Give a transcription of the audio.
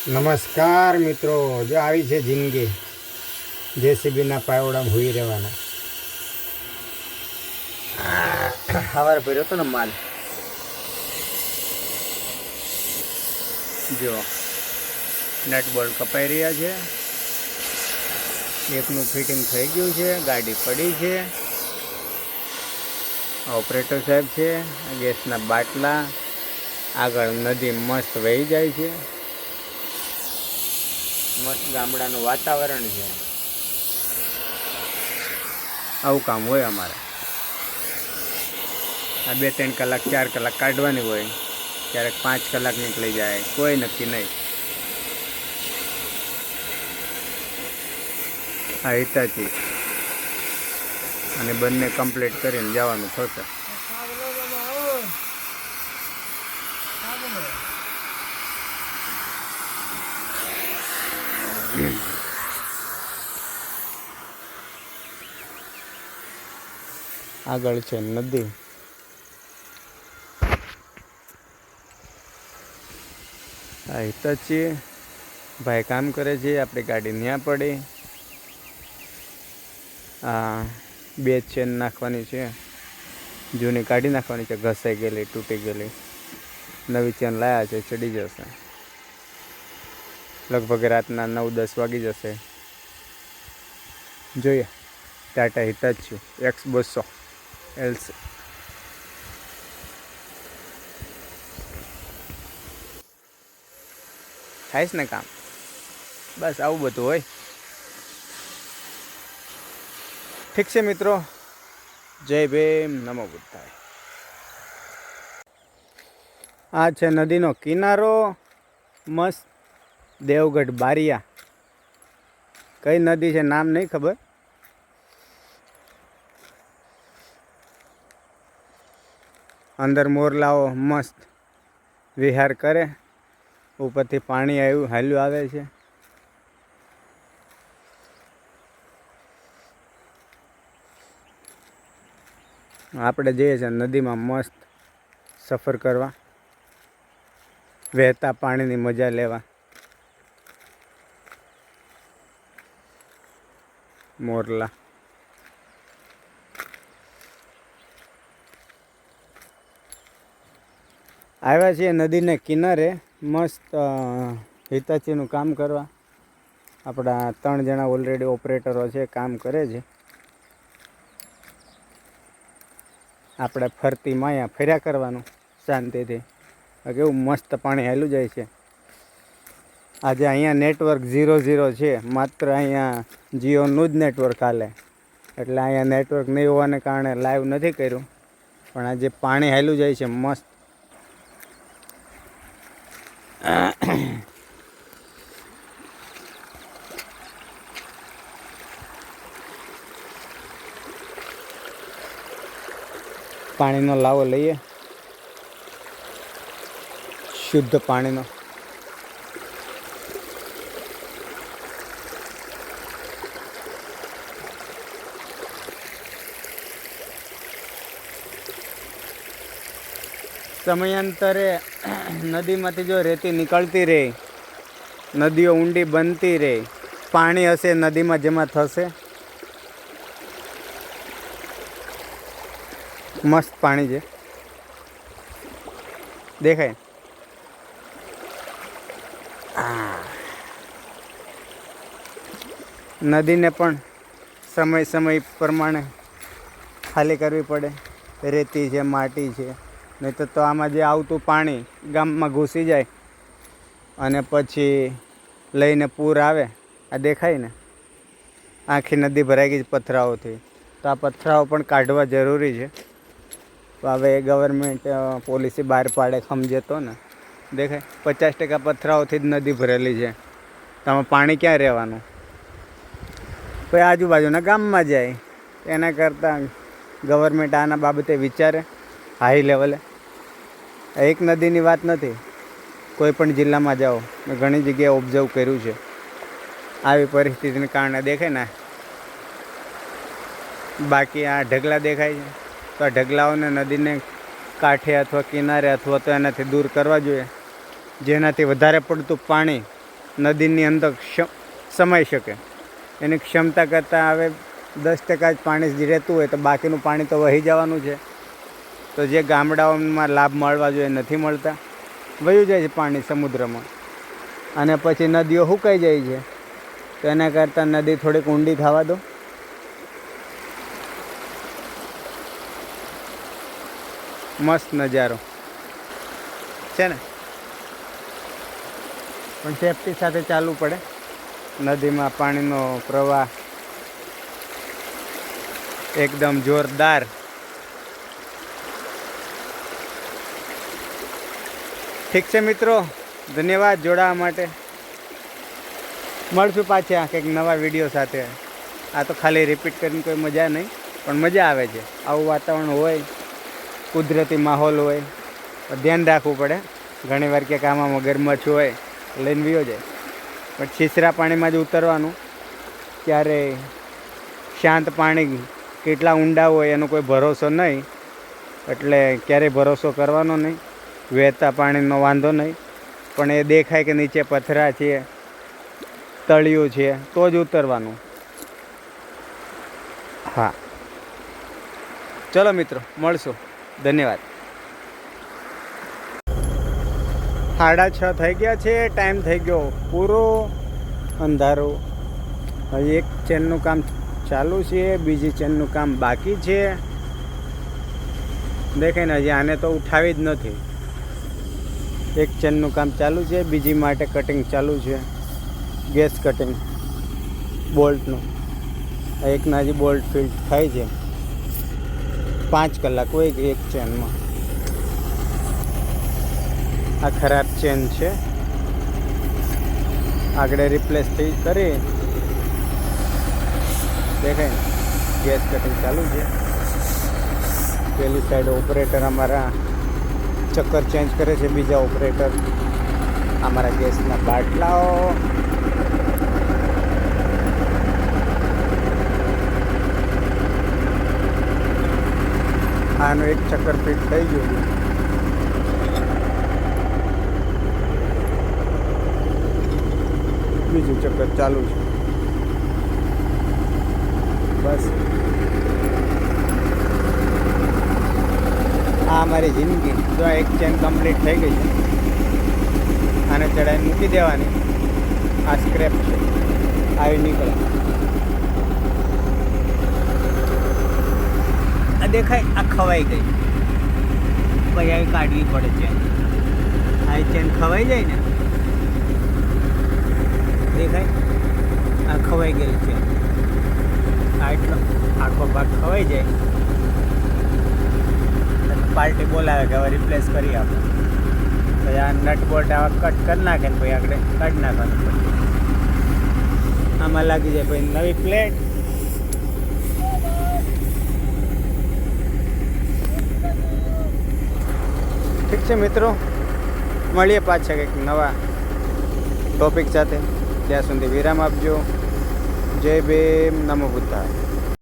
નમસ્કાર મિત્રો, જો આવી છે જિંદગી. જેસીબીના પાવડામાં હોઈ રહેવાના. સવારે ભર્યો હતો ને માલ, જો નટ બોલ્ટ કપાઈ રહ્યા છે. એકનું ફિટિંગ થઈ ગયું છે, ગાડી પડી છે. ઓપરેટર સાહેબ છે. ગેસના બાટલા, આગળ નદી મસ્ત વહી જાય છે. મસ્ત ગામડાનું વાતાવરણ છે. આવું કામ હોય અમારે. આ 2-3 કલાક 4 કલાક કાઢવાની હોય, ક્યારેક 5 કલાક નીકળી જાય, કોઈ નક્કી નહીં. આ હિતાચી અને બંને કમ્પ્લીટ કરીને જવાનું થશે. આગળ છે નદી. આ હિતાચી ભાઈ કામ કરે છે, આપણી ગાડી ન્યા પડી. આ 2 ચેન નાખવાની છે, જૂની કાઢી નાખવાની છે, ઘસાઈ ગયેલી, તૂટી ગયેલી. નવી ચેન લાયા છે, ચડી જશે. લગભગ રાતના 9-10 વાગી જશે. જોઈએ. Tata Hitachi X200 LC. થાય ને કામ. બસ આવું બધું હોય. ઠીક છે મિત્રો, જય ભીમ, નમો બુદ્ધાય. આ છે નદીનો કિનારો, મસ્ત દેવગઢ બારિયા. કઈ નદી છે નામ નહીં ખબર. અંદર મોરલાઓ મસ્ત વિહાર કરે. ઉપરથી પાણી હાલ્યું આવે છે. આપણે જઈએ છીએ નદીમાં મસ્ત સફર કરવા, વહેતા પાણીની મજા લેવા. મોરલા આવ્યા છીએ નદીને કિનારે, મસ્ત હિતાચીનું કામ કરવા. આપણા 3 જણા ઓલરેડી ઓપરેટરો છે, કામ કરે છે. આપણે ફરતી માયા ફર્યા કરવાનું શાંતિથી. કેવું મસ્ત પાણી હાલ્યું જાય છે. આજે અહીંયા નેટવર્ક 0 છે, માત્ર અહીંયા જીઓનું જ નેટવર્ક હાલે. એટલે અહીંયા નેટવર્ક નહીં હોવાને કારણે લાઈવ નથી કર્યું, પણ આજે પાણી હાલ્યું જાય છે મસ્ત. પાણીનો લાવો લઈએ, શુદ્ધ પાણીનો. સમયાંતરે નદીમાંથી જો રેતી નીકળતી રહે, નદીઓ ઊંડી બનતી રહે, પાણી હશે નદીમાં જમા થશે. મસ્ત પાણી છે, દેખાય. નદીને પણ સમય પ્રમાણે ખાલી કરવી પડે. રેતી છે, માટી છે, નહીં તો આમાં જે આવતું પાણી ગામમાં ઘૂસી જાય અને પછી લઈને પૂર આવે. આ દેખાય ને, આખી નદી ભરાઈ ગઈ પથરાઓથી. તો આ પથરાઓ પણ કાઢવા જરૂરી છે. તો હવે ગવર્મેન્ટ પોલિસી બહાર પાડે, સમજે તો ને. દેખાય 50% પથરાઓથી જ નદી ભરેલી છે. તો આમાં પાણી ક્યાં રહેવાનું? કોઈ આજુબાજુના ગામમાં જાય. એના કરતાં ગવર્મેન્ટ આના બાબતે વિચારે હાઈ લેવલે. એક નદીની વાત નથી, કોઈ પણ જિલ્લામાં જાઓ, મેં ઘણી જગ્યાએ ઓબ્ઝર્વ કર્યું છે. આવી પરિસ્થિતિને કારણે દેખાય ને. બાકી આ ઢગલા દેખાય છે, તો આ ઢગલાઓને નદીને કાંઠે અથવા કિનારે અથવા તો એનાથી દૂર કરવા જોઈએ, જેનાથી વધારે પડતું પાણી નદીની અંદર સમાઈ શકે. એની ક્ષમતા કરતાં હવે 10% જ પાણી જ રહેતું હોય તો બાકીનું પાણી તો વહી જવાનું છે. તો જે ગામડાઓમાં લાભ મળવા જોઈએ નથી મળતા, વયું જાય છે પાણી સમુદ્રમાં, અને પછી નદીઓ સુકાઈ જાય છે. તો એના કરતાં નદી થોડીક ઊંડી થવા દો. મસ્ત નજારો છે ને, પણ સેફટી સાથે ચાલવું પડે. નદીમાં પાણીનો પ્રવાહ એકદમ જોરદાર. ઠીક છે મિત્રો, ધન્યવાદ જોડાવા માટે. મળશું પાછા કંઈક નવા વિડીયો સાથે. આ તો ખાલી રિપીટ કરીને કોઈ મજા નહીં, પણ મજા આવે છે. આવું વાતાવરણ હોય, કુદરતી માહોલ હોય, ધ્યાન રાખવું પડે. ઘણીવાર ક્યાંક આમાં મગરમચ્છ હોય લઈને વિયો જાય, પણ છીછરા પાણીમાં જ ઉતરવાનું. ક્યારે શાંત પાણી કેટલા ઊંડા હોય એનો કોઈ ભરોસો નહીં, એટલે ક્યારેય ભરોસો કરવાનો નહીં. વહેતા પાણીનો વાંધો નહીં, પણ એ દેખાય કે નીચે પથરા છે, તળિયું છે, તો જ ઉતરવાનું. હા, ચલો મિત્રો, મળશું. ધન્યવાદ. 6:30 થઈ ગયા છે. ટાઈમ થઈ ગયો પૂરો અંધારો. હજી એક ચેનનું કામ ચાલુ છે, બીજી ચેનનું કામ બાકી છે. દેખાય ને, હજી આને તો ઉઠાવી જ નથી. એક ચેનનું કામ ચાલુ છે, બીજી માટે કટિંગ ચાલુ છે, ગેસ કટિંગ બોલ્ટનું. એકના હજી બોલ્ટ ફિટ થાય છે. 5 કલાક હોય કે એક ચેનમાં. આ ખરાબ ચેન છે, આગળ રિપ્લેસ કરી. દેખાય ને, ગેસ કટિંગ ચાલુ છે. પેલી સાઈડ ઓપરેટર અમારા ચક્કર ચેન્જ કરે છે, બીજા ઓપરેટર અમારા ગેસના બાટલાઓ. આનું એક ચક્કર ફિટ થઈ ગયું, બીજું ચક્કર ચાલુ છે. બસ આ અમારી જિંદગી. જો એક ચેન કમ્પ્લીટ થઈ ગઈ છે, આને ચડાવીને મૂકી દેવાની. આ સ્ક્રેપ છે, આવી નીકળે. આ દેખાય, આ ખવાઈ ગઈ, પછી આવી કાઢવી પડે ચેન. આ ચેન ખવાઈ જાય ને, દેખાય, આ ખવાઈ ગયેલી છે. આ એટલો આખો ભાગ ખવાઈ જાય, પાર્ટી બોલાવે કે હવે રિપ્લેસ કરી આપો. પછી આ નટ બોલ્ટ આવા કટ કરી નાખે ને પછી આગળ કાઢી નાખવાનું. પછી આમાં લાગી જાય, પછી નવી પ્લેટ. ઠીક છે મિત્રો, મળીએ પાછા કંઈક નવા ટોપિક સાથે. ત્યાં સુધી વિરામ આપજો. જય ભીમ, નમો બુદ્ધાય.